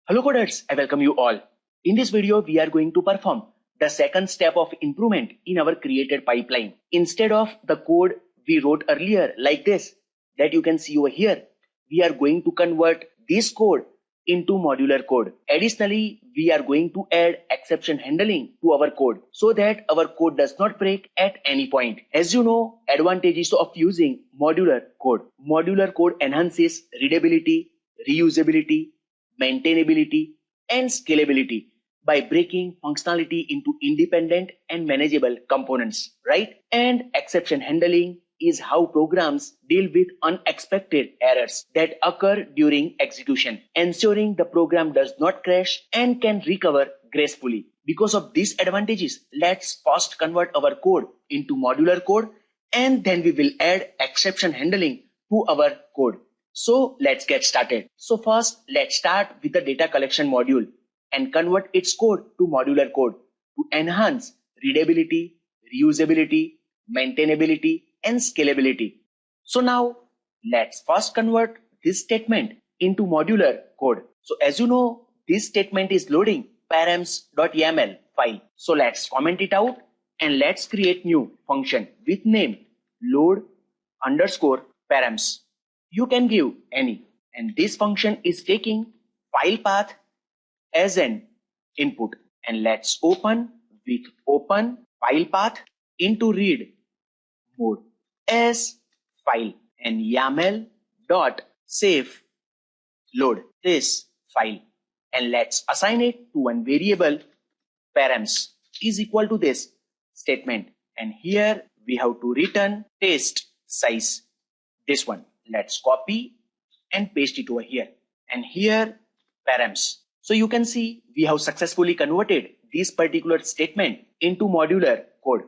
Hello coders, I welcome you all. In this video, we are going to perform the second step of improvement in our created pipeline. Instead of the code we wrote earlier like this, that you can see over here, we are going to convert this code into modular code. Additionally, we are going to add exception handling to our code so that our code does not break at any point. As you know, advantages of using modular code. Modular code enhances readability, reusability, maintainability, and scalability by breaking functionality into independent and manageable components, right? And exception handling is how programs deal with unexpected errors that occur during execution, ensuring the program does not crash and can recover gracefully. Because of these advantages, let's first convert our code into modular code and then we will add exception handling to our code. So let's get started. So first, let's start with the data collection module and convert its code to modular code to enhance readability, reusability, maintainability, and scalability. So now let's first convert this statement into modular code. So as you know, this statement is loading params.yaml file. So let's comment it out and let's create new function with name load_params. You can give any, and this function is taking file path as an input. And let's open with open file path into read mode as file and YAML.save load this file, and let's assign it to one variable params is equal to this statement, and here we have to return test size, this one. Let's copy and paste it over here, and here params. So you can see we have successfully converted this particular statement into modular code.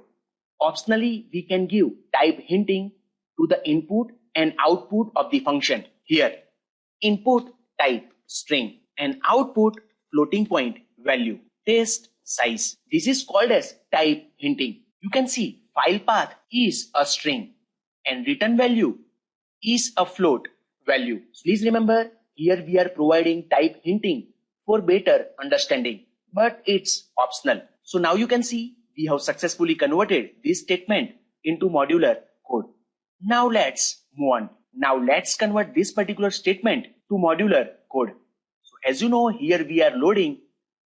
Optionally, we can give type hinting to the input and output of the function. Here, input type string and output floating point value, test size. This is called as type hinting. You can see file path is a string and return value is a float value. Please remember, here we are providing type hinting for better understanding, but it's optional. So now you can see we have successfully converted this statement into modular code. Now let's move on. Now let's convert this particular statement to modular code. So as you know, here we are loading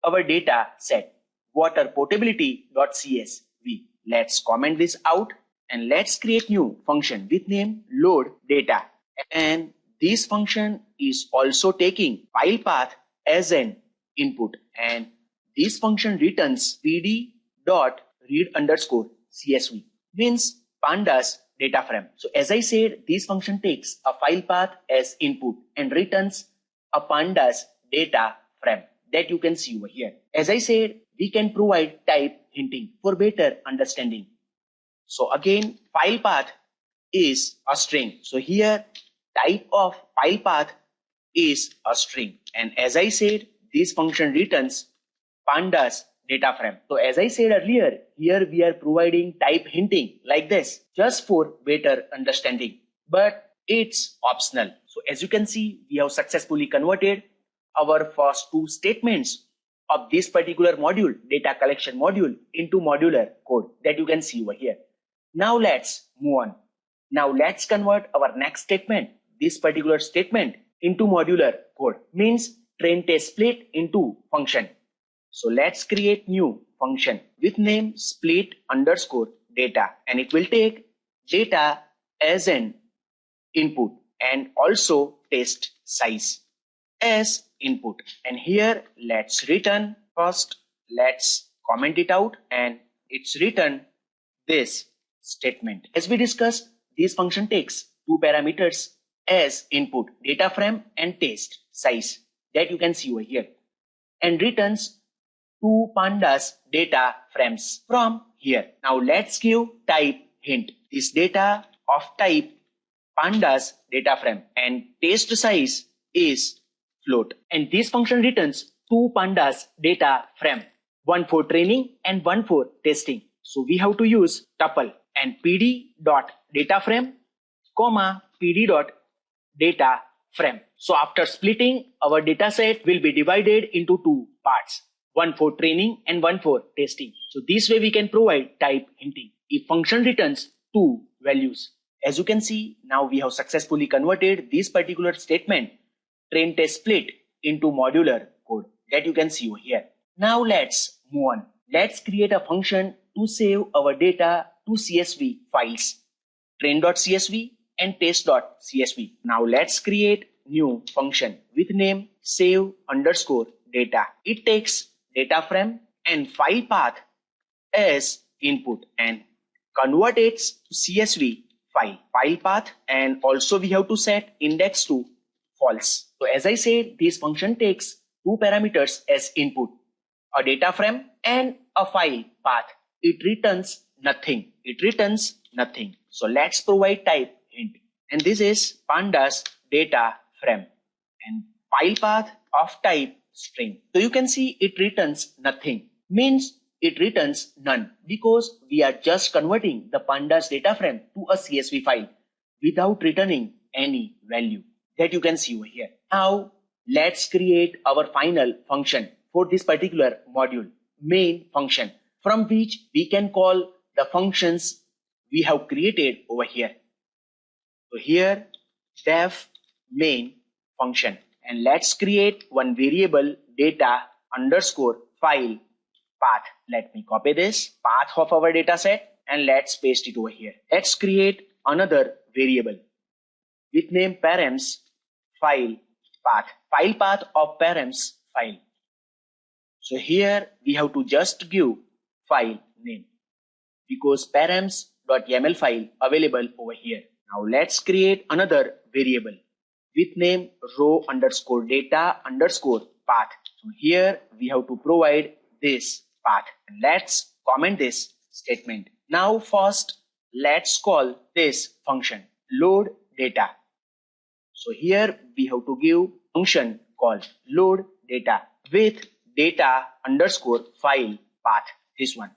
our data set waterportability.csv. Let's comment this out and let's create new function with name load data. And this function is also taking file path as an input, and this function returns pd.read_csv, means pandas data frame. So as I said, this function takes a file path as input and returns a pandas data frame that you can see over here. As I said, we can provide type hinting for better understanding. So again, file path is a string. So here type of file path is a string. And as I said, this function returns pandas data frame. So as I said earlier, here we are providing type hinting like this just for better understanding, but it's optional. So as you can see, we have successfully converted our first two statements of this particular module, data collection module, into modular code that you can see over here. Now let's move on. Now let's convert our next statement, this particular statement, into modular code, means train test split into function. So let's create new function with name split_data, and it will take data as an input and also test size as input. And here let's return first, let's comment it out, and it's written this statement. As we discussed, this function takes two parameters as input, data frame and test size that you can see over here, and returns two pandas data frames from here. Now let's give type hint. This data of type pandas data frame and test size is float, and this function returns two pandas data frame, one for training and one for testing. So we have to use tuple and pd.dataframe, pd.data frame. So after splitting, our data set will be divided into two parts, one for training and one for testing. So this way we can provide type hinting if function returns two values. As you can see, now we have successfully converted this particular statement, train test split, into modular code that you can see over here. Now let's move on. Let's create a function to save our data to CSV files, train.csv and test.csv. Now let's create new function with name save underscore data. It takes data frame and file path as input and convert it to CSV file path, and also we have to set index to false. So as I said, this function takes two parameters as input, a data frame and a file path. It returns nothing. So let's provide type hint, and this is pandas data frame and file path of type string. So you can see it returns nothing, means it returns none, because we are just converting the pandas data frame to a CSV file without returning any value that you can see over here. Now let's create our final function for this particular module, main function, from which we can call the functions we have created over here. So here def main function, and let's create one variable data underscore file path. Let me copy this path of our data set and let's paste it over here. Let's create another variable with name params file path of params file. So here we have to just give file name because params.yaml file available over here. Now let's create another variable with name row underscore data underscore path. So here we have to provide this path, and let's comment this statement. Now first let's call this function load data. So here we have to give function called load data with data underscore file path, this one.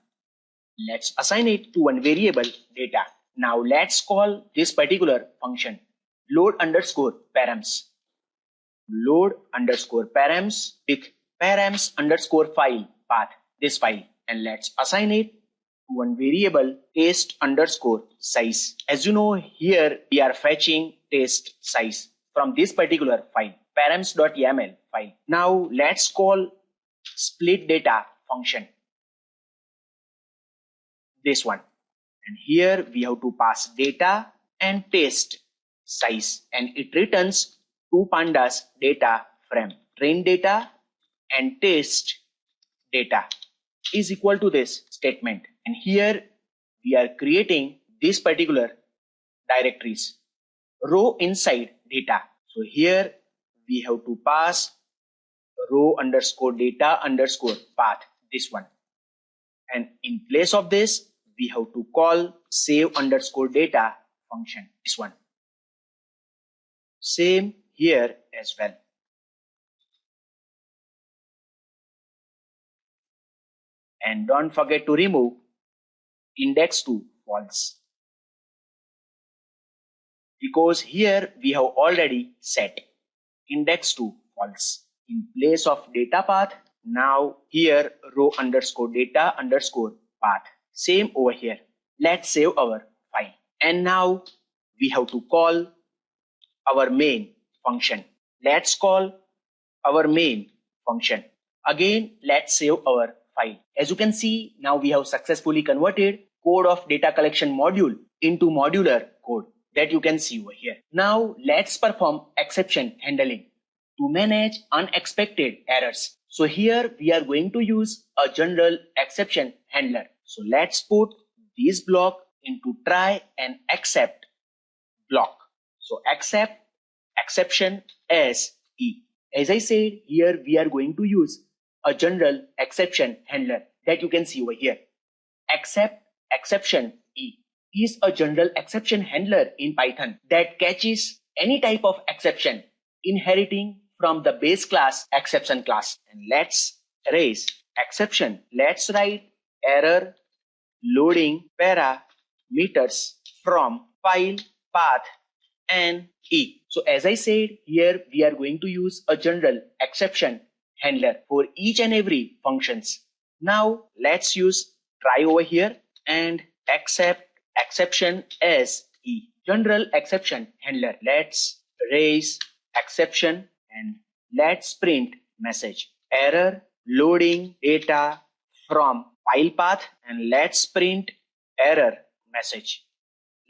Let's assign it to one variable data. Now let's call this particular function load underscore params with params underscore file path, this file, and let's assign it to one variable test underscore size. As you know, here we are fetching test size from this particular file, params.yaml file. Now let's call split data function, this one, and here we have to pass data and test size, and it returns two pandas data frame, train data and test data is equal to this statement, and here we are creating this particular directories row inside data. So here we have to pass row underscore data underscore path, this one, and in place of this we have to call save underscore data function, this one. Same here as well. And don't forget to remove index to false, because here we have already set index to false. In place of data path, now here row underscore data underscore path. Same over here. Let's save our file. And now we have to call our main function. Let's call our main function. Again, let's save our file. As you can see, now we have successfully converted code of data collection module into modular code that you can see over here. Now let's perform exception handling to manage unexpected errors. So here we are going to use a general exception handler. So let's put this block into try and except block. So accept exception as E. As I said, here we are going to use a general exception handler that you can see over here. Accept exception E is a general exception handler in Python that catches any type of exception inheriting from the base class exception class. And let's erase exception. Let's write error loading parameters from file path and E. So as I said, here we are going to use a general exception handler for each and every functions. Now let's use try over here and accept exception as E. General exception handler. Let's raise exception and let's print message error loading data from file path, and let's print error message.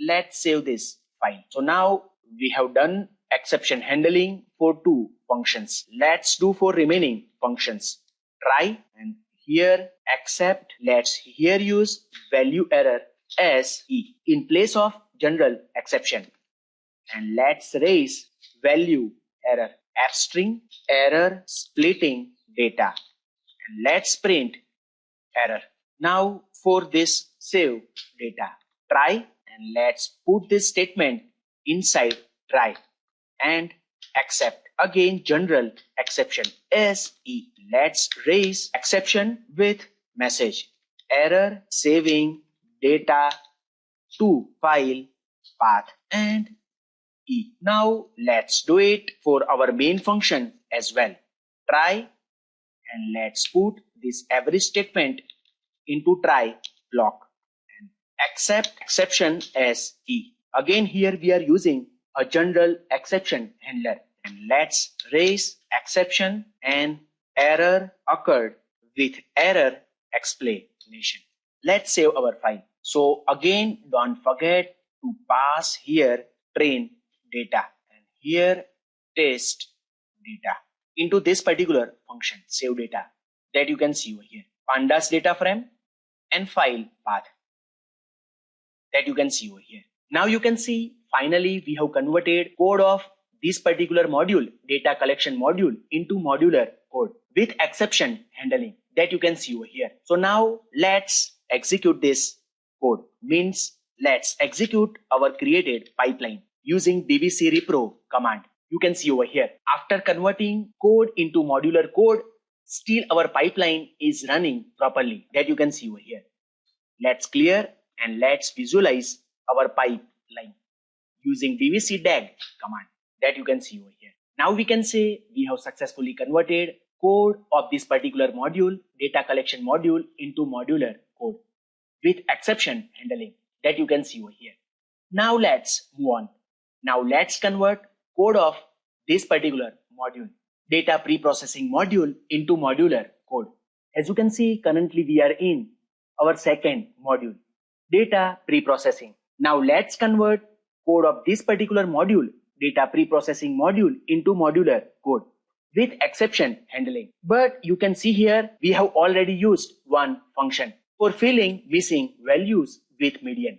Let's save this file. So now we have done exception handling for 2 functions. Let's do for remaining functions. Try and here accept. Let's here use value error as E in place of general exception. And let's raise value error f string error splitting data. And let's print error. Now for this save data, try, and let's put this statement inside try and accept. Again general exception as E. Let's raise exception with message error saving data to file path and E. Now let's do it for our main function as well. Try, and let's put this average statement into try block and accept exception as E. Again here we are using a general exception handler, and let's raise exception and error occurred with error explanation. Let's save our file. So again don't forget to pass here train data and here test data into this particular function save data that you can see over here. Pandas data frame and file path that you can see over here. Now you can see finally we have converted code of this particular module, data collection module, into modular code with exception handling that you can see over here. So now let's execute this code. Means let's execute our created pipeline using DVC repro command. You can see over here. After converting code into modular code, still our pipeline is running properly that you can see over here. Let's clear and let's visualize our pipeline using DVC DAG command that you can see over here. Now we can say we have successfully converted code of this particular module, data collection module, into modular code with exception handling that you can see over here. Now let's move on. Now let's convert code of this particular module, data pre-processing module, into modular code. As you can see, currently we are in our second module, data pre-processing. Now let's convert code of this particular module, data pre-processing module, into modular code with exception handling. But you can see here we have already used one function for filling missing values with median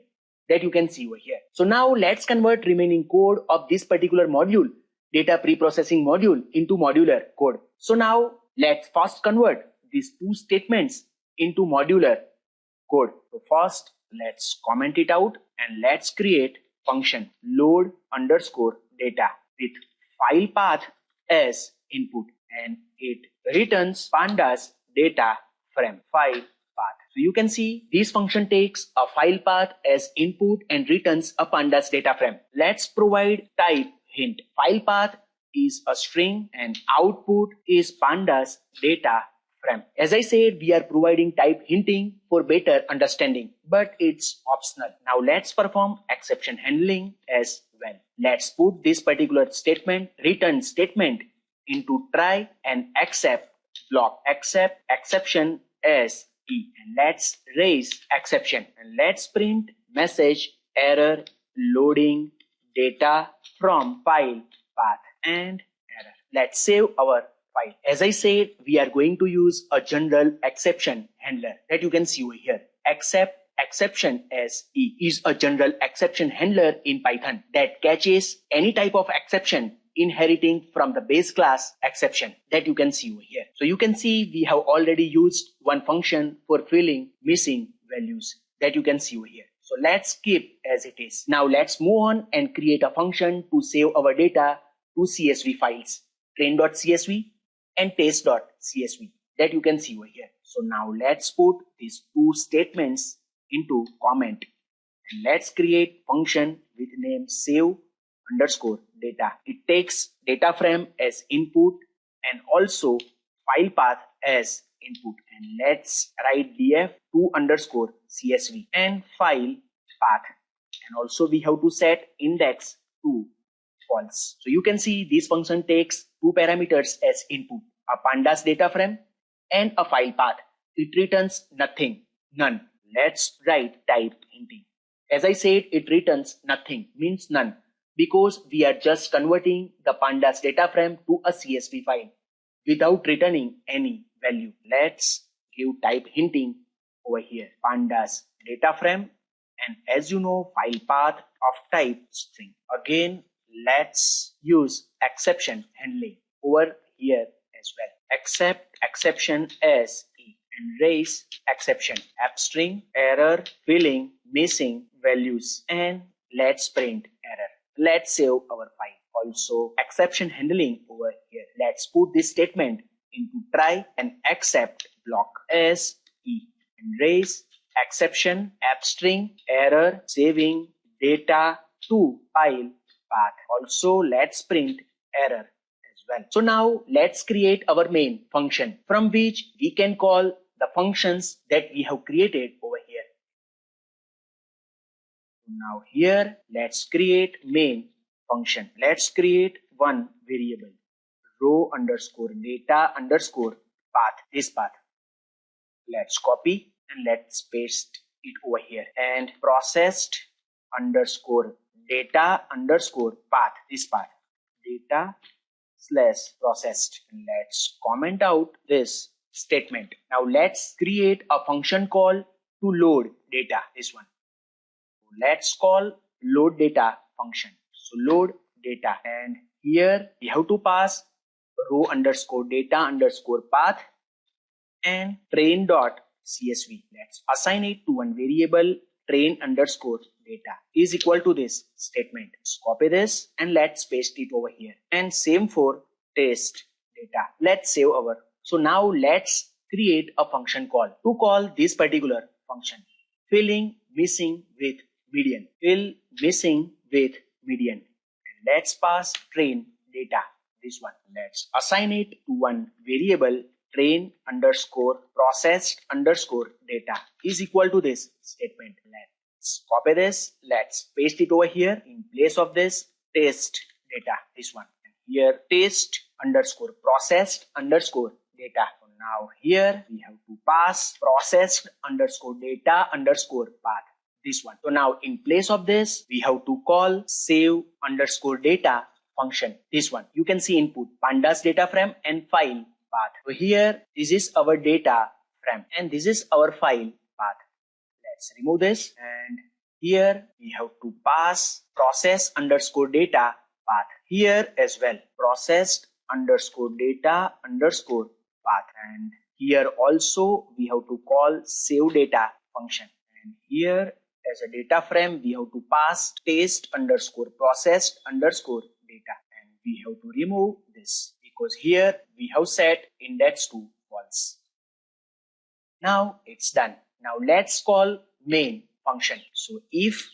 that you can see over here. So now let's convert remaining code of this particular module, data pre-processing module, into modular code. So now let's first convert these 2 statements into modular code. So first let's comment it out and let's create function load underscore data with file path as input, and it returns pandas data frame file path. So you can see this function takes a file path as input and returns a pandas data frame. Let's provide type hint. File path is a string and output is pandas data frame. As I said, we are providing type hinting for better understanding, but it's optional. Now let's perform exception handling as well. Let's put this particular statement, return statement, into try and accept block. Accept exception as E, and let's raise exception and let's print message error loading data from file path and error. Let's save our file. As I said, we are going to use a general exception handler that you can see over here. Accept exception as E is a general exception handler in Python that catches any type of exception inheriting from the base class exception that you can see over here. So you can see we have already used one function for filling missing values that you can see over here. So let's keep as it is. Now let's move on and create a function to save our data to CSV files, train.csv and test.csv that you can see over here. So now let's put these 2 statements into comment and let's create function with name save underscore data. It takes data frame as input and also file path as input. And let's write df2 underscore csv and file path. And also we have to set index to false. So you can see this function takes two parameters as input, a pandas data frame and a file path. It returns nothing, none. Let's write type hinting. As I said, it returns nothing, means none, because we are just converting the pandas data frame to a CSV file without returning any value. Let's give type hinting over here, pandas data frame, and as you know, file path of type string. Again, let's use exception handling over here as well. Accept exception as e and raise exception, app string, error, filling, missing values, and let's print error. Let's save our file. Also exception handling over here. Let's put this statement into try and accept block as e and raise exception, app string, error, saving data to file path. Also let's print error as well. So now let's create our main function from which we can call the functions that we have created over here. Now here let's create main function. Let's create one variable, row underscore data underscore path, this path. Let's copy and let's paste it over here, and processed underscore data underscore path, this path, data slash processed. Let's comment out this statement. Now let's create a function call to load data, this one. Let's call load data function. So load data, and here we have to pass row underscore data underscore path and train dot csv. Let's assign it to one variable, train underscore data is equal to this statement. Let's copy this and let's paste it over here, and same for test data. Let's save our. So now let's create a function call to call this particular function, filling missing with median, fill missing with median, and let's pass train data, this one. Let's assign it to one variable, train underscore processed underscore data is equal to this statement. Let's copy this, let's paste it over here. In place of this, test data, this one, and here test underscore processed underscore data. So now here we have to pass processed underscore data underscore path, this one. So now in place of this, we have to call save underscore data function, this one. You can see input pandas data frame and file path. So here this is our data frame and this is our file path. Let's remove this, and here we have to pass process underscore data path here as well, processed underscore data underscore path, and here also we have to call save data function, and here as a data frame we have to pass test underscore processed underscore data, and we have to remove this because here we have set index to false. Now it's done. Now let's call main function. So if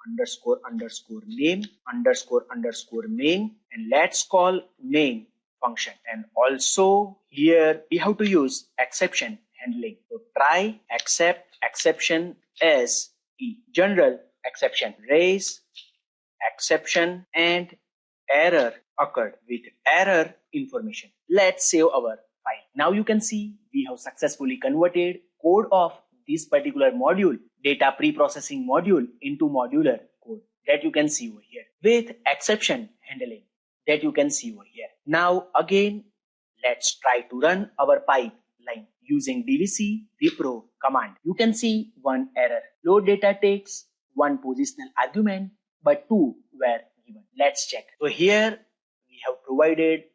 underscore underscore name underscore underscore main, and let's call main function, and also here we have to use exception handling. So try accept exception as e, general exception, raise exception, and error occurred with error information. Let's save our file. Now you can see we have successfully converted code of this particular module, data pre-processing module, into modular code that you can see over here with exception handling that you can see over here. Now again, let's try to run our pipeline using DVC repro command. You can see one error. Load data takes one positional argument, but two were given. Let's check. So here we have provided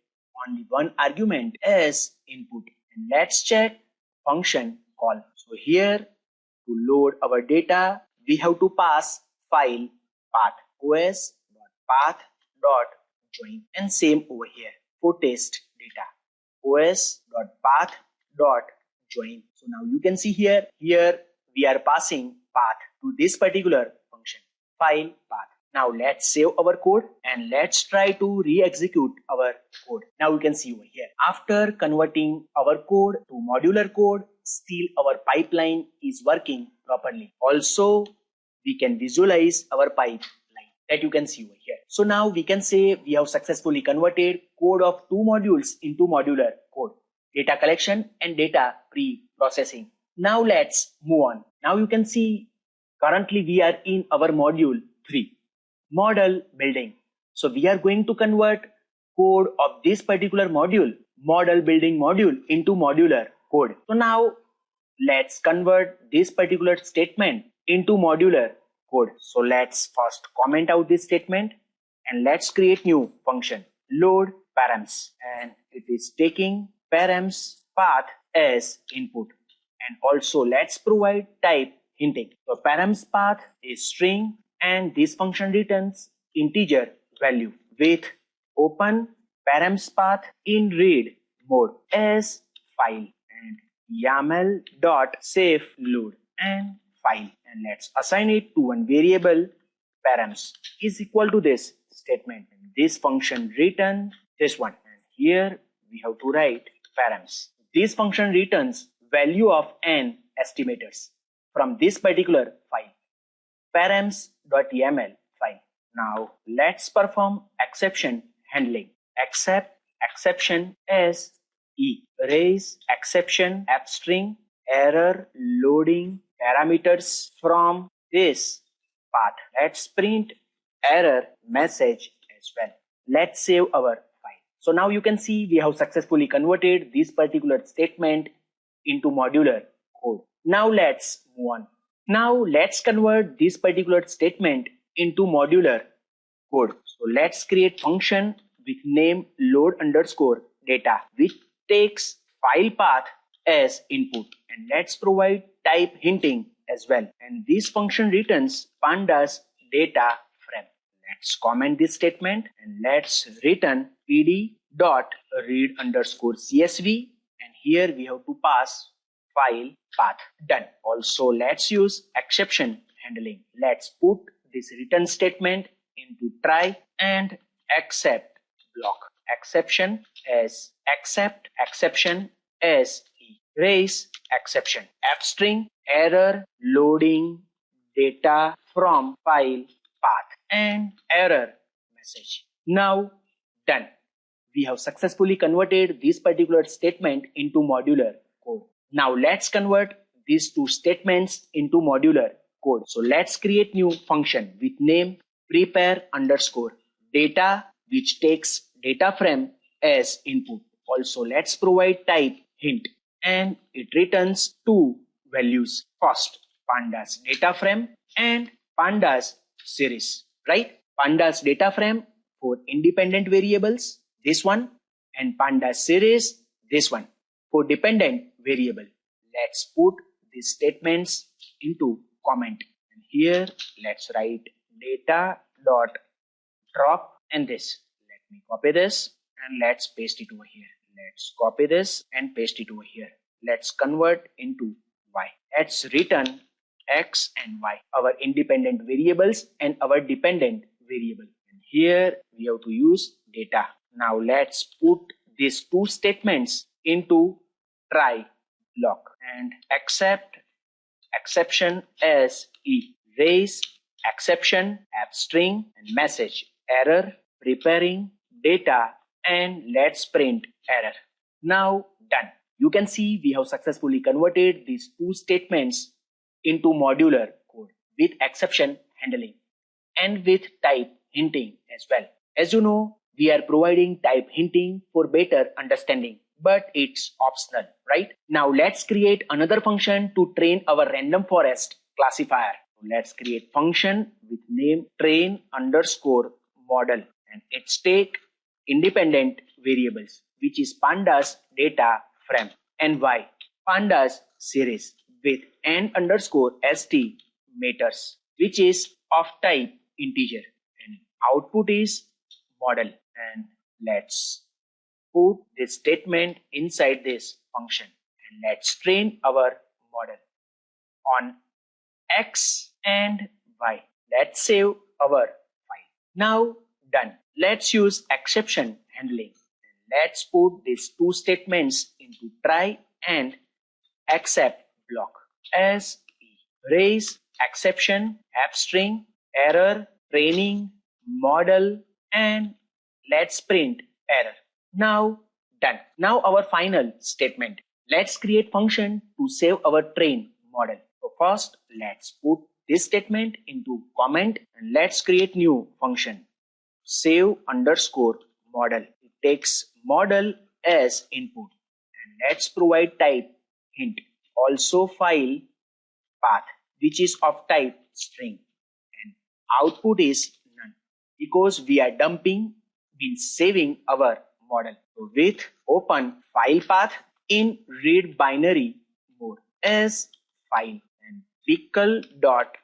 only one argument as input, and let's check function call. So here to load our data, we have to pass file path os.path.join, and same over here for test data os.path.join. So now you can see here we are passing path to this particular function, file path. Now let's save our code and let's try to re-execute our code. Now you can see over here, after converting our code to modular code, still our pipeline is working properly. Also, we can visualize our pipeline that you can see over here. So now we can say we have successfully converted code of two modules into modular code, data collection and data pre-processing. Now let's move on. Now you can see currently we are in our module 3, model building. So we are going to convert code of this particular module, model building module, into modular code. So now let's convert this particular statement into modular code. So let's first comment out this statement and let's create new function, load params, and it is taking params path as input. And also let's provide type hinting. So params path is string and this function returns integer value with open params path in read mode as file and yaml.save load and file, and let's assign it to one variable params is equal to this statement. And this function return this one, and here we have to write params. This function returns value of n estimators from this particular file, params.yaml file. Now let's perform exception handling. Accept exception as e, raise exception string error loading parameters from this path. Let's print error message as well. Let's save our file. So now you can see we have successfully converted this particular statement into modular code. Now let's move on. Now let's convert this particular statement into modular code. So let's create function with name load underscore data, which takes file path as input, and let's provide type hinting as well. And this function returns pandas data frame. Let's comment this statement and let's return pd dot read underscore csv, and here we have to pass file path. Done. Also let's use exception handling. Let's put this return statement into try and accept block. Exception as accept exception as raise exception string error loading data from file path and error message. Now done. We have successfully converted this particular statement into modular code. Now let's convert these two statements into modular code. So let's create new function with name prepare underscore data, which takes data frame as input. Also let's provide type hint, and it returns two values. First, pandas data frame and pandas series, right? Pandas data frame for independent variables, this one, and pandas series, this one, for dependent variable. Let's put these statements into comment, and here let's write data dot drop and this. Let me copy this and let's paste it over here. Let's copy this and paste it over here. Let's convert into y. Let's return x and y, our independent variables and our dependent variable. And here we have to use data. Now let's put these two statements into try block and accept exception as e, raise exception string and message error preparing data, and let's print error. Now done. You can see we have successfully converted these two statements into modular code with exception handling and with type hinting as well. As you know, we are providing type hinting for better understanding, but it's optional, right? Now let's create another function to train our random forest classifier. Let's create function with name train underscore model, and it's take independent variables, which is pandas data frame and y, pandas series with n underscore st meters, which is of type integer, and output is model. And let's put this statement inside this function, and let's train our model on x and y. Let's save our file. Now done. Let's use exception handling. Let's put these two statements into try and except block as raise, exception, string, error, training, model, and let's print error. Now done. Now our final statement. Let's create function to save our train model. So first let's put this statement into comment and let's create new function. Save underscore model. It takes model as input and let's provide type hint. Also file path which is of type string and output is none because we are dumping means saving our model. So with open file path in read binary mode as file and pickle dot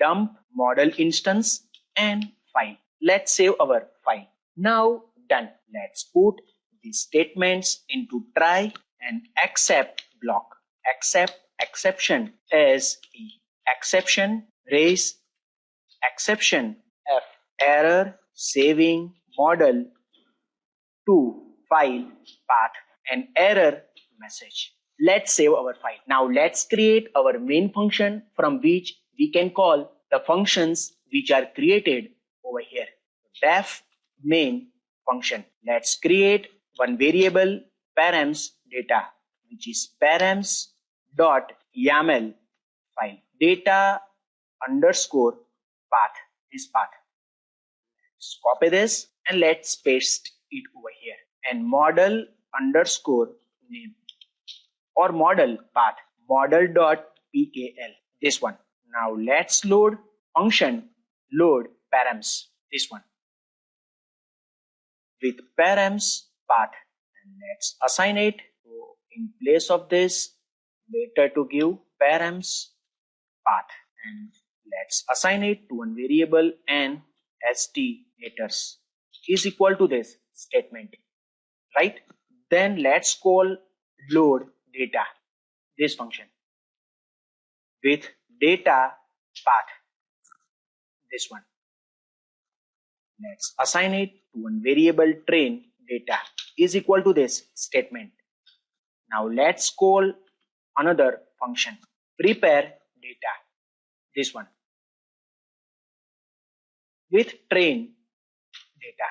dump model instance and file. Let's save our file. Now done. Let's put these statements into try and except block. Except exception as exception raise exception f error saving model to file path and error message. Let's save our file. Now let's create our main function from which we can call the functions which are created over here. Def main function. Let's create one variable params data which is params dot YAML file data underscore path, this path. Let's copy this and let's paste it over here and model underscore name or model path model dot pkl, this one. Now let's load function load params, this one with params path and let's assign it. So in place of this better to give params path and let's assign it to one variable and st letters is equal to this statement, right? Then let's call load data, this function with data path, this one. Let's assign it to one variable train data is equal to this statement. Now let's call another function prepare data, this one with train data,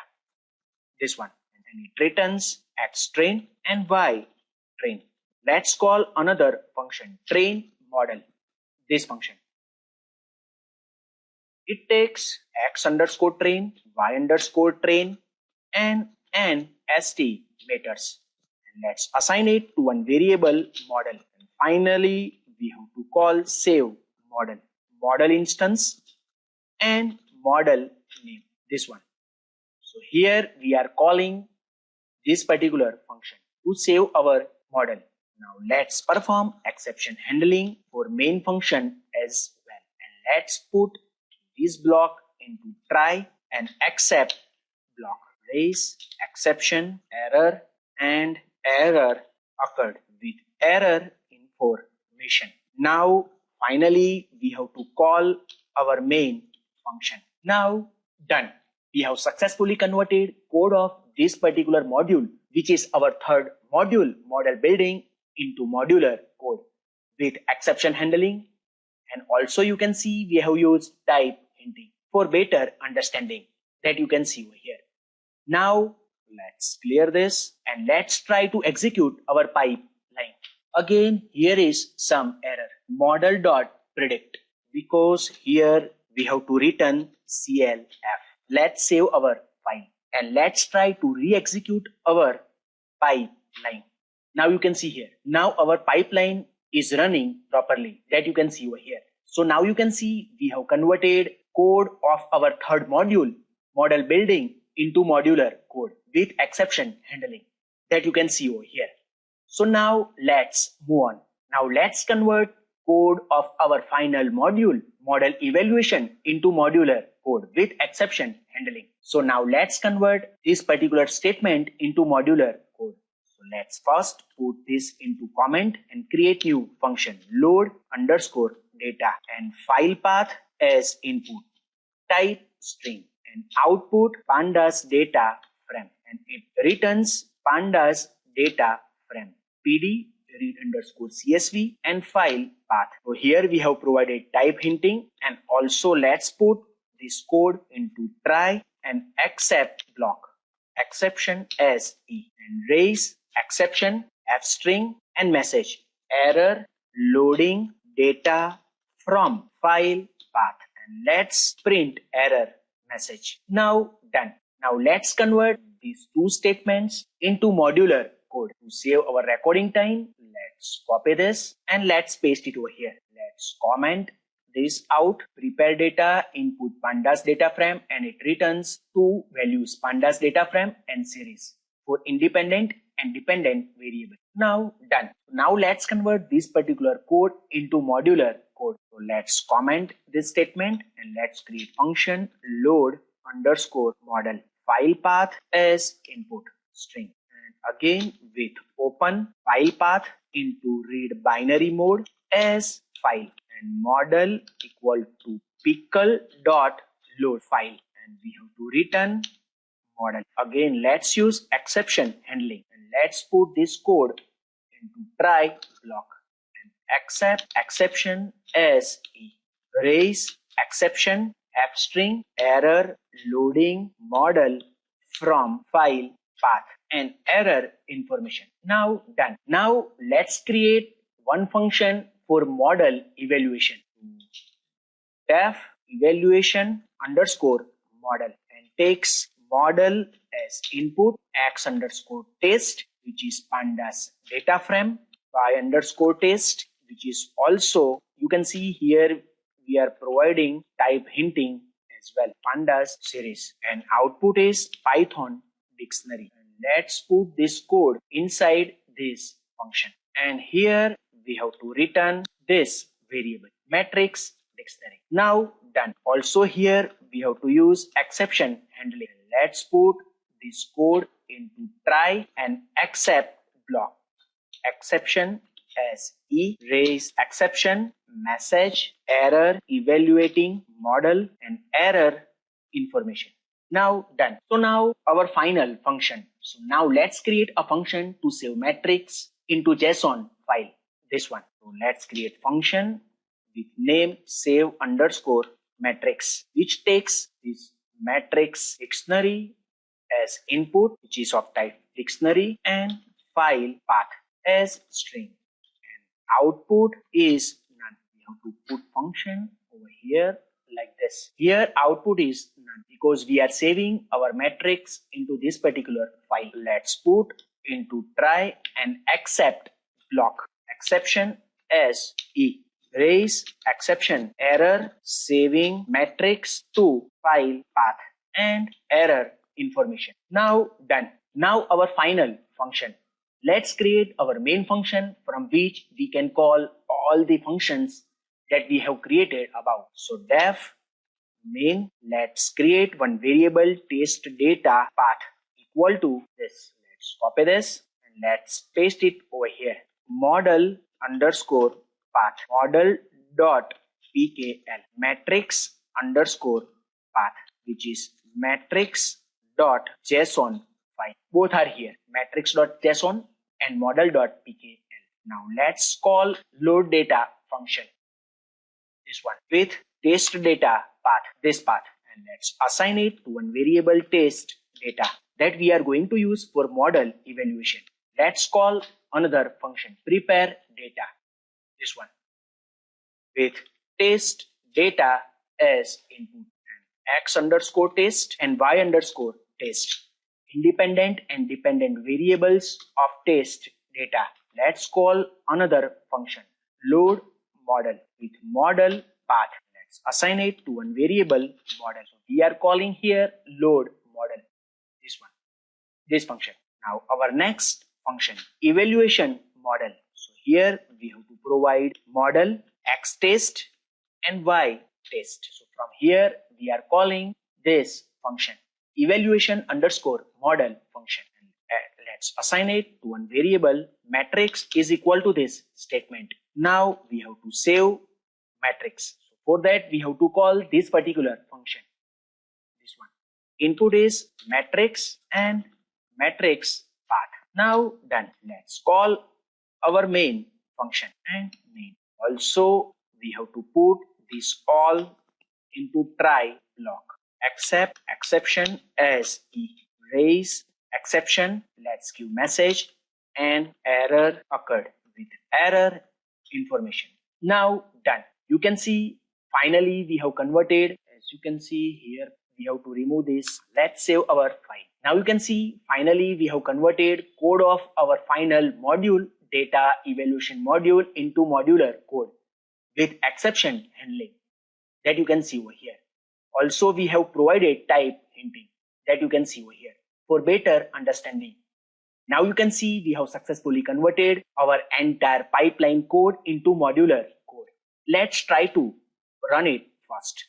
this one, and it returns x train and y train. Let's call another function train model, this function. It takes x underscore train, y underscore train and st meters. And let's assign it to one variable model. And finally, we have to call save model, model instance and model name, this one. So here we are calling this particular function to save our model. Now let's perform exception handling for main function as well. And let's put this block into try and except block. Raise exception error and error occurred with error information. Now finally we have to call our main function. Now done. We have successfully converted code of this particular module, which is our third module, model building, into modular code with exception handling. And also you can see we have used type hinting for better understanding that you can see over here. Now let's clear this and let's try to execute our pipeline. Again, here is some error, model.predict, because here we have to return CLF. Let's save our file and let's try to re-execute our pipeline. Now you can see here, now our pipeline is running properly, that you can see over here. So now you can see we have converted code of our third module, model building, into modular code with exception handling, that you can see over here. So now let's move on. Now let's convert code of our final module, model evaluation, into modular code with exception handling. So now let's convert this particular statement into modular code. So let's first put this into comment and create new function load underscore data and file path as input, type string, and output pandas data frame, and it returns pandas data frame pd read underscore csv and file path. So here we have provided type hinting, and also let's put this code into try and except block, exception as e, and raise exception f string and message error loading data from file path, and let's print error message. Now done. Now let's convert these two statements into modular code. To save our recording time, let's copy this and let's paste it over here. Let's comment this out, prepare data, input pandas data frame, and it returns two values, pandas data frame and series, for independent and dependent variable. Now done. Now let's convert this particular code into modular code. So let's comment this statement and let's create function load underscore model file path as input string, and again with open file path into read binary mode as file, and model equal to pickle dot load file, and we have to return model. Again let's use exception handling, and let's put this code into try block and accept exception as e, raise exception f string error loading model from file path and error information. Now done. Now let's create one function for model evaluation. Def evaluation underscore model, and takes model as input x underscore test, which is pandas data frame, y underscore test, which is also, you can see here we are providing type hinting as well, pandas series, and output is Python dictionary. And let's put this code inside this function, and here we have to return this variable matrix dictionary. Now done. Also here we have to use exception handling. Let's put this code into try and accept block, exception as e, raise exception message error evaluating model and error information. Now done. So now our final function. So now let's create a function to save matrix into JSON file, this one. So let's create function with name save underscore matrix, which takes this matrix dictionary as input, which is of type dictionary, and file path as string, and output is none. We have to put function over here like this. Here output is none because we are saving our matrix into this particular file. Let's put into try and accept block, exception as e, raise exception error saving matrix to file path and error information. Now done. Now our final function. Let's create our main function from which we can call all the functions that we have created above. So def main, let's create one variable test data path equal to this. Let's copy this and let's paste it over here. Model underscore path, model dot pkl, matrix underscore path, which is matrix dot json file. Both are here, matrix dot json and model dot pkl. Now let's call load data function, this one, with test data path, this path, and let's assign it to one variable test data that we are going to use for model evaluation. Let's call another function prepare data, this one, with test data as input, and x underscore test and y underscore test, independent and dependent variables of test data. Let's call another function load model with model path. Let's assign it to one variable model. So we are calling here load model, this one, this function. Now our next function evaluation model. So here we have to provide model x test and y test. So from here we are calling this function evaluation underscore model function. Let's assign it to one variable matrix is equal to this statement. Now we have to save matrix. So for that we have to call this particular function, this one. Input is matrix and matrix path. Now done. Let's call our main function and main. Also, we have to put this all into try block. Accept exception as erase exception. Let's give message and error occurred with error information. Now done. You can see finally we have converted. As you can see here, we have to remove this. Let's save our file. Now you can see finally we have converted code of our final module data evaluation module into modular code with exception handling that you can see over here. Also we have provided type hinting that you can see over here for better understanding. Now you can see we have successfully converted our entire pipeline code into modular code. Let's try to run it first.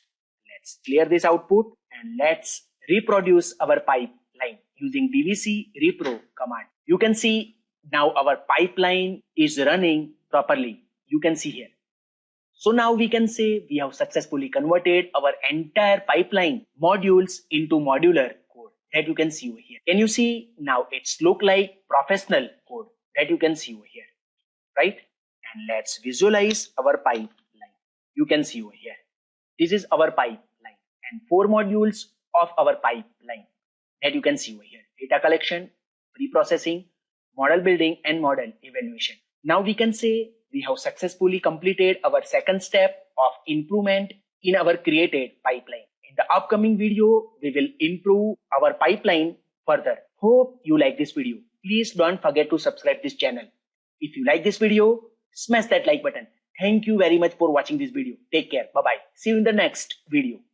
Let's clear this output and let's reproduce our pipeline using DVC repro command. You can see now our pipeline is running properly. You can see here. So now we can say we have successfully converted our entire pipeline modules into modular code that you can see over here. Can you see now it's look like professional code that you can see over here, right? And let's visualize our pipeline. You can see over here. This is our pipeline and 4 modules of our pipeline that you can see over here. Data collection, pre-processing, model building and model evaluation. Now we can say we have successfully completed our second step of improvement in our created pipeline. In the upcoming video, we will improve our pipeline further. Hope you like this video. Please don't forget to subscribe this channel. If you like this video, smash that like button. Thank you very much for watching this video. Take care. Bye-bye. See you in the next video.